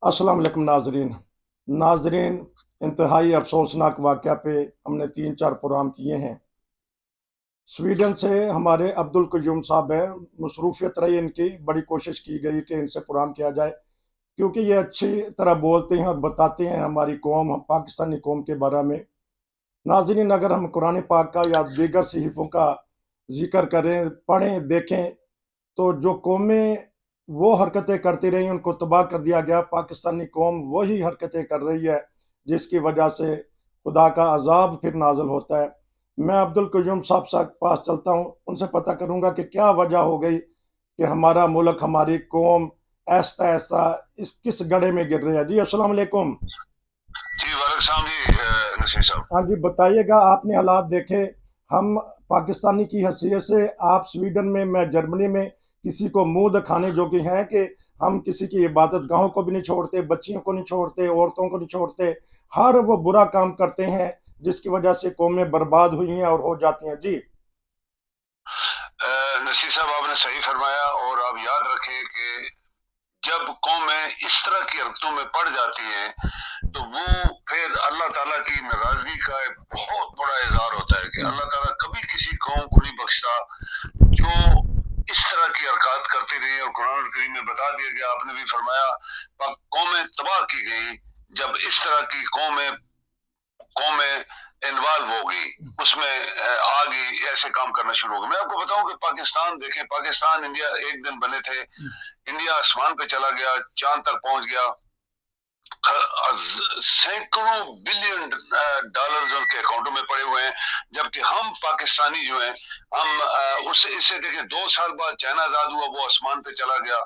अस्सलाम वालेकुम नाजरीन इंतहाई अफसोसनाक वाक़या पे हमने 3-4 प्रोग्राम किए हैं। स्वीडन से हमारे अब्दुल क़य्यूम साहब हैं, मसरूफ़ियत रही इनकी, बड़ी कोशिश की गई कि इनसे प्रोग्राम किया जाए, क्योंकि ये अच्छी तरह बोलते हैं और बताते हैं हमारी कौम, पाकिस्तानी कौम के बारे में। नाज़रीन, अगर हम कुरान पाक का या दीगर सहीफ़ों का ज़िक्र करें, पढ़ें, देखें, तो जो कौमें वो हरकतें करती रही उनको तबाह कर दिया गया। पाकिस्तानी कौम वही हरकतें कर रही है जिसकी वजह से खुदा का अजाब फिर नाजल होता है। मैं अब्दुल क़य्यूम साहब के पास चलता हूँ, उनसे पता करूँगा कि क्या वजह हो गई कि हमारा मुल्क, हमारी कौम ऐसा ऐसा इस किस गड्ढे में गिर रही है। जी अस्सलाम वालेकुम। जी वालेकुम जी नसीर साहब। हाँ जी, बताइएगा, आपने हालात देखे। हम पाकिस्तानी की हैसियत से, आप स्वीडन में, मैं जर्मनी में, किसी को मुंह दिखाने जोगे हैं कि हम किसी की इबादत गाहों को भी नहीं छोड़ते, बच्चियों को नहीं छोड़ते, औरतों को नहीं छोड़ते। हर वो बुरा काम करते हैं जिसकी वजह से कौमें बर्बाद हुई हैं और हो जाती हैं। जी नसीर साहब, आपने सही फरमाया। और आप याद रखें कि जब कौमें इस तरह की हरकतों में पड़ जाती हैं तो वो फिर अल्लाह ताला की नाराजगी का एक बहुत बड़ा इजहार होता है कि अल्लाह ताला कभी किसी कौम को नहीं बख्शता जो इस तरह की हरकत करती रही। और कुरान करीम में बता दिया गया, आपने भी फरमाया, कौमें तबाह की गई जब इस तरह की कौमें कौमें इन्वॉल्व हो गई, उसमें आ गई, ऐसे काम करना शुरू हो गया। मैं आपको बताऊं कि पाकिस्तान देखें, पाकिस्तान इंडिया एक दिन बने थे, इंडिया आसमान पे चला गया, चांद तक पहुंच गया, सैकड़ों बिलियन डॉलर उनके अकाउंटों में पड़े हुए हैं। जबकि हम पाकिस्तानी जो हैं, हम उससे इससे देखें 2 साल बाद चाइना आजाद हुआ, वो आसमान पे चला गया।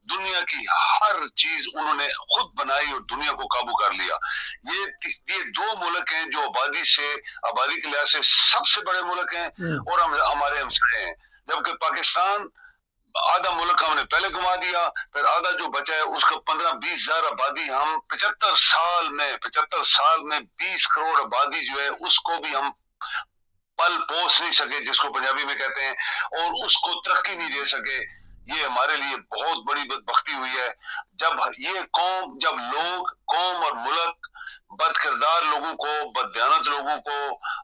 दुनिया की हर चीज उन्होंने खुद बनाई और दुनिया को काबू कर लिया। ये दो मुल्क हैं जो आबादी के लिहाज से सबसे बड़े मुल्क हैं और हमारे हमसाए हैं। जबकि पाकिस्तान आधा मुल्क हमने पहले घुमा दिया, फिर आधा जो बचा है उसका 15-20 हजार आबादी, हम 75 साल में 20 करोड़ आबादी जो है उसको भी हम पल पोस नहीं सके, जिसको पंजाबी में कहते हैं, और उसको तरक्की नहीं दे सके। ये हमारे लिए बहुत बड़ी बदबख्ती हुई है। जब लोग, कौम और मुल्क बदकिरदार लोगों को, बददियानत लोगों को,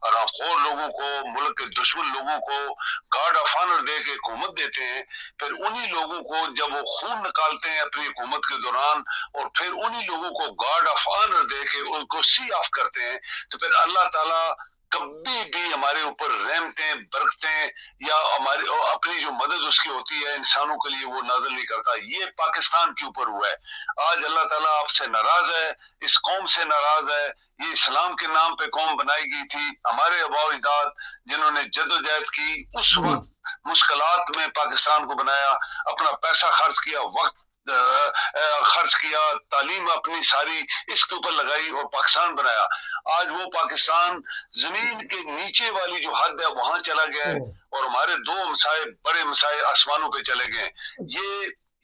हरामखोर लोगों को, मुल्क के दुश्मन लोगों को गार्ड ऑफ ऑनर दे के हुकूमत देते हैं, फिर उन्हीं लोगों को जब वो खून निकालते हैं अपनी हुकूमत के दौरान, और फिर उन्हीं लोगों को गार्ड ऑफ ऑनर दे के उनको सी ऑफ करते हैं, तो फिर अल्लाह ताला कभी भी हमारे ऊपर रहमतें, बरकतें या हमारी अपनी जो मदद उसकी होती है इंसानों के लिए, वो नाज़िल नहीं करता। ये पाकिस्तान के ऊपर हुआ है। आज अल्लाह ताला आपसे नाराज है, इस कौम से नाराज है। ये इस्लाम के नाम पे कौम बनाई गई थी, हमारे आबा अजदाद जिन्होंने जद्दोजहद की, उस वक्त मुश्किलात में पाकिस्तान को बनाया, अपना पैसा खर्च किया, वक्त खर्च किया, तालीम अपनी सारी इसके ऊपर लगाई और पाकिस्तान बनाया। आज वो पाकिस्तान जमीन के नीचे वाली जो हद है वहां चला गया है, और हमारे दो मसाए, बड़े मसाए आसमानों पे चले गए।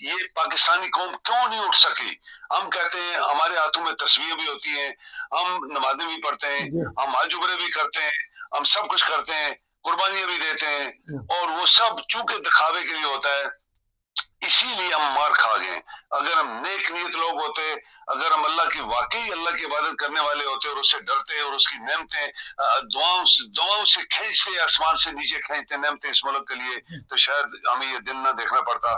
ये पाकिस्तानी कौम क्यों नहीं उठ सकी? हम कहते हैं, हमारे हाथों में तस्वीरें भी होती हैं, हम नमाजें भी पढ़ते हैं, हम हज उम्रे भी करते हैं, हम सब कुछ करते हैं, कुर्बानियां भी देते हैं, और वो सब चूंकि दिखावे के लिए होता है, इसीलिए हम मार खा गए। अगर हम नेक नीयत लोग होते, अगर हम अल्लाह की वाकई अल्लाह की इबादत करने वाले होते और उससे डरते और उसकी नेमतें दुआओं से खींचते, आसमान से नीचे खींचते नेमतें इस मुल्क के लिए, तो शायद हमें ये दिन ना देखना पड़ता।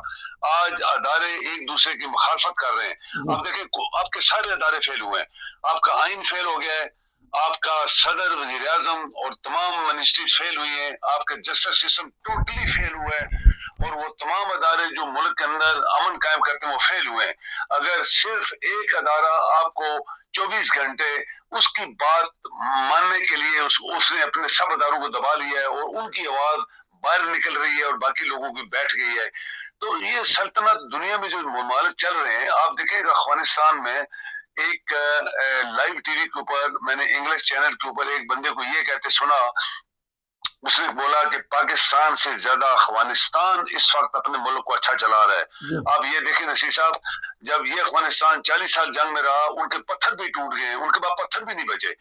आज अदारे एक दूसरे की मुखालफत कर रहे हैं। आप देखें, आपके सारे अदारे फेल हुए हैं। आपका आइन फेल हो गया है, आपका सदर, वजीर आजम और तमाम मिनिस्ट्रीज फेल हुई है, आपका जस्टिस सिस्टम टोटली फेल हुआ है, और वो तमाम अदारे जो मुल्क के अंदर अमन कायम करते हैं वो फेल हुए हैं। अगर सिर्फ एक अदारा आपको 24 घंटे उसकी बात मानने के लिए उसने अपने सब अदारों को दबा लिया है और उनकी आवाज बाहर निकल रही है और बाकी लोगों की बैठ गई है, तो ये सल्तनत दुनिया में जो ममालिक चल रहे हैं, आप देखिएगा अफगानिस्तान में एक लाइव टीवी के ऊपर मैंने इंग्लिश चैनल के ऊपर एक बंदे को ये कहते सुना, उसने बोला कि पाकिस्तान से ज्यादा अफगानिस्तान इस वक्त अपने मुल्क को अच्छा चला रहा है। आप ये देखें नसीर साहब, जब ये अफगानिस्तान 40 साल जंग में रहा, उनके पत्थर भी टूट गए, उनके पास पत्थर भी नहीं बचे,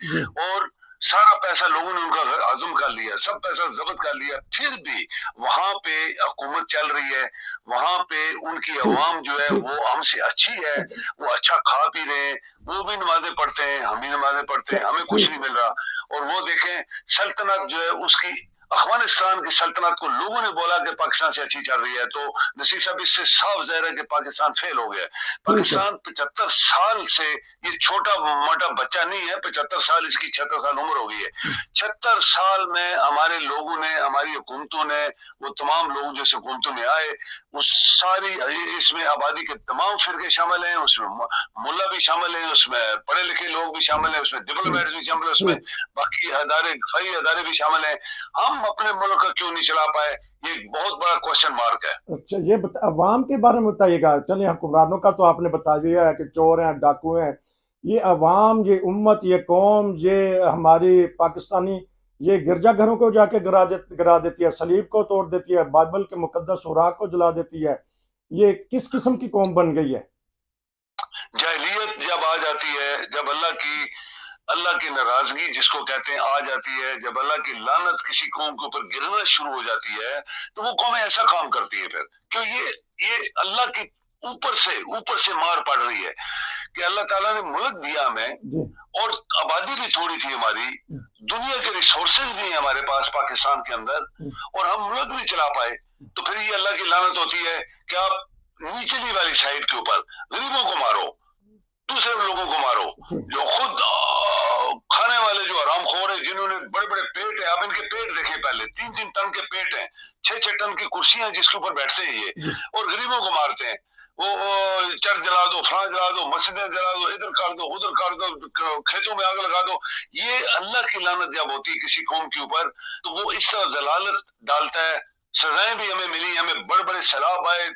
और सारा पैसा लोगों ने उनका हजम कर लिया, सब पैसा जब्त कर लिया, फिर भी वहां पे हुकूमत चल रही है, वहां पे उनकी ठीक अवाम जो है ठीक वो हमसे अच्छी है, वो अच्छा खा पी रहे हैं, वो भी नमाजें पढ़ते हैं, हम भी नमाजें पढ़ते हैं, हमें कुछ ठीक नहीं मिल रहा। और वो देखें सल्तनत जो है उसकी, अफगानिस्तान की सल्तनत को लोगों ने बोला कि पाकिस्तान से अच्छी चल रही है, तो नसीर साहब इससे साफ ज़ाहिर है कि पाकिस्तान फेल हो गया। ठीक है पाकिस्तान 75 साल से, ये छोटा मोटा बच्चा नहीं है, 75 साल इसकी 76 साल उम्र हो गई है। 76 साल में हमारे लोगों ने, हमारी हुकूमतों ने, वो तमाम लोग जैसे हुकूमतों में आए, वो सारी, इसमें आबादी के तमाम फिरके शामिल हैं, उसमें मुल्ला भी शामिल है, उसमें पढ़े लिखे लोग भी शामिल हैं, उसमें डिप्लोमेट्स भी शामिल है, उसमें ठीक बाकी अदारे, फई अदारे भी शामिल हैं। हम अपने मुल्क का क्यों नहीं चला पाए, ये एक बहुत बड़ा क्वेश्चन मार्क है। अच्छा, ये अवाम के बारे में बताइएगा। चलिए, हुक्मरानों का तो आपने बता दिया है कि चोर हैं, डाकू हैं। ये अवाम, ये उम्मत, ये कौम, ये हमारी पाकिस्तानी, ये गिरजाघरों को जाके गिरा देती है, सलीब को तोड़ देती है, बाइबल के मुकद्दस सुराग को जला देती है। ये किस किस्म की कौम बन गई है? जाहिलियत जब आ जाती है, जब अल्लाह की नाराजगी जिसको कहते हैं आ जाती है, जब अल्लाह की लानत किसी कौम के ऊपर गिरना शुरू हो जाती है, तो वो कौमें ऐसा काम करती है फिर, क्यों ये अल्लाह की ऊपर से मार पड़ रही है कि अल्लाह ताला ने मुल्क दिया हमें, और आबादी भी थोड़ी थी हमारी, दुनिया के रिसोर्सेज भी हैं हमारे पास पाकिस्तान के अंदर, और हम मुल्क नहीं चला पाए। तो फिर ये अल्लाह की लानत होती है कि आप निचली वाली साइड के ऊपर गरीबों को मारो, दूसरे लोगों को मारो, जो खुद खाने वाले जो हरामखोर है, जिन्होंने बड़े बड़े पेट है, आप इनके पेट देखें, पहले 3-3 टन के पेट हैं, 6-6 टन की कुर्सियां जिसके ऊपर बैठते हैं ये, और गरीबों को मारते हैं। वो चर्च जला दो, फ्रांस जला दो, मस्जिदें जला दो, इधर कर दो, उधर कर दो, खेतों में आग लगा दो। ये अल्लाह की लानत जब होती है किसी कौम के ऊपर, तो वो इस तरह जलालत डालता है। सजाएं भी हमें मिली, हमें बड़े बड़े सैलाब आए,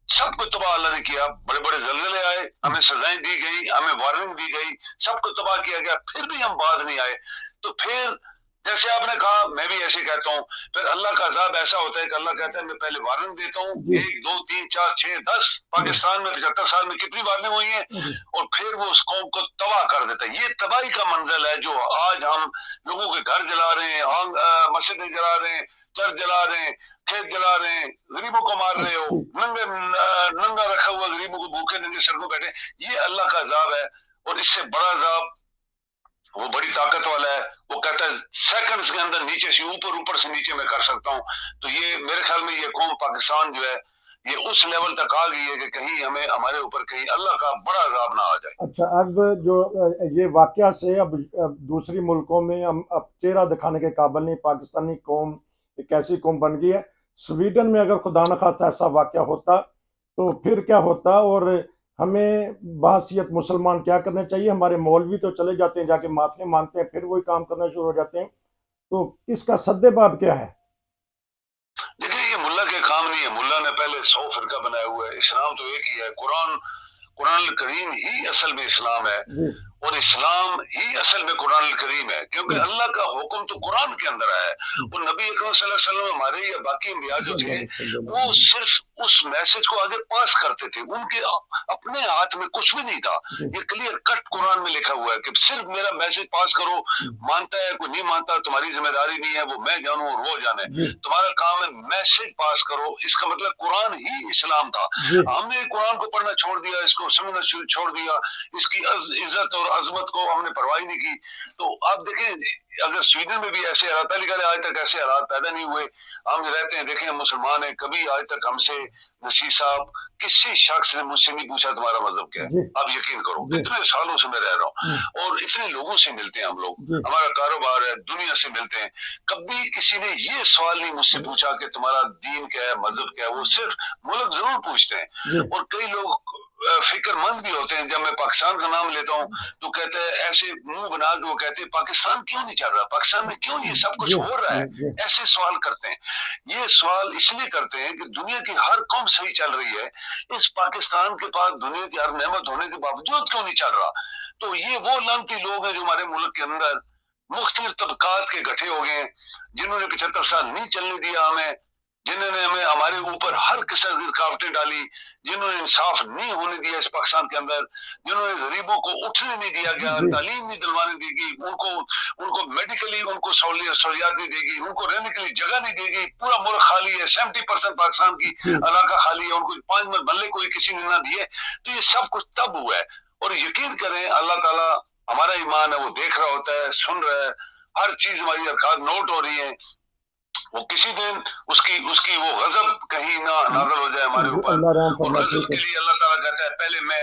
सबको तबाह अल्लाह ने किया, बड़े बड़े जलजले आए, हमें सजाएं दी गई, हमें वार्निंग दी गई, सबको तबाह किया गया, फिर भी हम बाज नहीं आए। तो फिर जैसे आपने कहा, मैं भी ऐसे कहता हूँ, फिर अल्लाह का अजाब ऐसा होता है कि अल्लाह कहता है मैं पहले वार्निंग देता हूँ, 1 2 3 4 6 10, पाकिस्तान में 75 साल में कितनी वार्निंग हुई है, और फिर वो उस कौम को तबाह कर देता है। ये तबाही का मंजर है जो आज हम लोगों के घर जला रहे हैं, मस्जिदें जला रहे हैं, चर्च जला रहे हैं, खेत जला रहे हैं, गरीबों को मार रहे हो, नंगा रखा हुआ गरीबों को भूखे नंगे सड़कों बैठे। ये अल्लाह का अजाब है, और इससे बड़ा अजाब, वो बड़ी ताकत वाला है, वो कहता है सेकंड्स के अंदर नीचे से ऊपर से नीचे मैं कर सकता हूँ। तो ये मेरे ख्याल में ये कौम पाकिस्तान जो है, ये उस लेवल तक आ गई है कि कहीं हमें, हमारे ऊपर कहीं अल्लाह का बड़ा अजाब ना आ जाए। अच्छा, अब जो ये वाकया से अब दूसरी मुल्कों में हम अब चेहरा दिखाने के काबिल नहीं, पाकिस्तानी कौम एक ऐसी कौम बन गई है। स्वीडन में अगर खुदा न खास्ता ऐसा वाकया होता तो फिर क्या होता, और हमें बहैसियत मुसलमान क्या करना चाहिए? हमारे मौलवी तो चले जाते हैं, जाके माफिया मानते हैं, फिर वही काम करना शुरू हो जाते हैं। तो इसका सद्देबाब क्या है? देखिए, ये मुल्ला के काम नहीं है, मुल्ला ने पहले 100 फिरका बनाया हुआ है। इस्लाम तो एक ही है, कुरान करीम ही असल में इस्लाम है, और इस्लाम ही असल में कुरान करीम है, क्योंकि अल्लाह का हुक्म तो कुरान के अंदर है। और नबी अकरम सल्लल्लाहु अलैहि वसल्लम, हमारे या बाकी अंबिया जो थे, वो सिर्फ उस मैसेज को आगे पास करते थे, उनके अपने हाथ में कुछ भी नहीं था। ये क्लियर कट कुरान में लिखा हुआ है कि सिर्फ मेरा मैसेज पास करो, मानता है कोई नहीं मानता, तुम्हारी जिम्मेदारी नहीं है, वो मैं जानूं और वो जाने, तुम्हारा काम है मैसेज पास करो। इसका मतलब कुरान ही इस्लाम था। हमने कुरान को पढ़ना छोड़ दिया, इसको समझना छोड़ दिया, इसकी इज्जत और अजमत को हमने परवाह नहीं की। तो आप देखें, अगर स्वीडन में भी ऐसे हालात, पहले कह आज तक ऐसे हालात पैदा नहीं हुए। हम रहते हैं, देखें, मुसलमान है, कभी आज तक हमसे नसीर साहब किसी शख्स ने मुझसे नहीं पूछा तुम्हारा मजहब क्या है। आप यकीन करो, इतने सालों से मैं रह रहा हूँ, और इतने लोगों से मिलते हैं हम लोग, हमारा कारोबार है, दुनिया से मिलते हैं, कभी किसी ने ये सवाल नहीं मुझसे पूछा कि तुम्हारा दीन क्या है, मजहब क्या है। वो सिर्फ मुल्क जरूर पूछते हैं, और कई लोग फिक्रमंद भी होते हैं। जब मैं पाकिस्तान का नाम लेता हूँ तो कहते हैं, ऐसे मुंह बना के वो कहते हैं पाकिस्तान क्यों नहीं चल रहा, पाकिस्तान में क्यों ये सब कुछ हो रहा है, ऐसे सवाल करते हैं। ये सवाल इसलिए करते हैं कि दुनिया की हर कौम सही चल रही है, इस पाकिस्तान के पास दुनिया की हर नेमत होने के बावजूद क्यों नहीं चल रहा। तो ये वो लानती लोग हैं जो हमारे मुल्क के अंदर मुख्तलिफ तबकात के इकट्ठे हो गए हैं, जिन्होंने 75 साल नहीं चलने दिया हमें, جنہوں نے ہمیں ہمارے اوپر ہر قسم کی رکاوٹیں ڈالی، جنہوں نے انصاف نہیں ہونے دیا اس پاکستان کے اندر، جنہوں نے غریبوں کو اٹھنے نہیں دیا گیا، جی تعلیم نہیں دلوانے دی گئی، ان کو میڈیکلی ان کو سہولیات نہیں دے گی، ان کو رہنے کے لیے جگہ نہیں دے گی، پورا ملک خالی ہے، 70% پاکستان کی جی علاقہ خالی ہے، ان کو 5 محلے کوئی کسی نے نہ دیے، تو یہ سب کچھ تب ہوا ہے۔ اور یقین کریں اللہ تعالیٰ ہمارا ایمان ہے، وہ دیکھ رہا ہوتا ہے، سن رہا ہے، ہر چیز ہماری حرکات نوٹ ہو رہی ہیں، وہ کسی دن اس کی وہ غضب کہیں نہ نازل ہو جائے ہمارے اوپر، اللہ رحم اور فرمائے، غضب ٹھیک کے ہے، لیے اللہ تعالیٰ کہتا ہے پہلے میں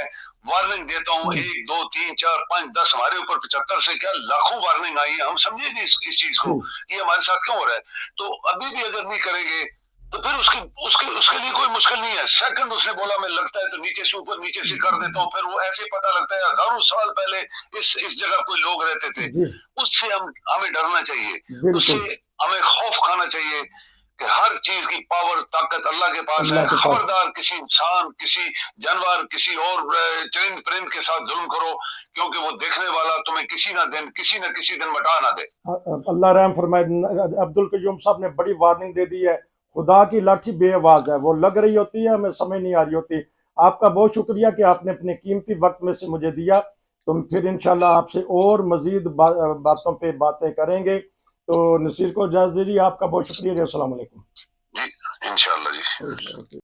وارننگ دیتا ہوں، 1 2 3 4 5 10 ہمارے اوپر 75 سے کیا لاکھوں وارننگ آئی ہے، ہم سمجھیں گے اس چیز کو جی یہ ہمارے ساتھ کیوں ہو رہا ہے، تو ابھی بھی اگر نہیں کریں گے تو پھر اس کے لیے کوئی مشکل نہیں ہے، سیکنڈ اس نے بولا میں لگتا ہے تو نیچے سے اوپر نیچے سے کر دیتا ہوں، پھر وہ ایسے پتہ لگتا ہے ہزاروں سال پہلے اس جگہ کوئی لوگ رہتے تھے، جی اس سے ہمیں ڈرنا چاہیے، اس سے بالکل ہمیں خوف کھانا چاہیے کہ ہر چیز کی پاور طاقت اللہ کے پاس ہے، اللہ کے پاس، خبردار کسی انسان کسی جانور کسی اور چرند پرند کے ساتھ ظلم کرو، کیونکہ وہ دیکھنے والا تمہیں کسی نہ کسی دن مٹا نہ دے۔ اللہ رحم فرمائے، عبدالقیوم صاحب نے بڑی وارننگ دے دی ہے، خدا کی لاٹھی بے آواز ہے، وہ لگ رہی ہوتی ہے ہمیں سمجھ نہیں آ رہی ہوتی۔ آپ کا بہت شکریہ کہ آپ نے اپنے قیمتی وقت میں سے مجھے دیا، تو پھر انشاءاللہ آپ سے اور مزید باتوں پہ باتیں کریں گے، تو نصیر کو اجازت دیجیے، آپ کا بہت شکریہ، السلام علیکم۔ جی انشاءاللہ جی۔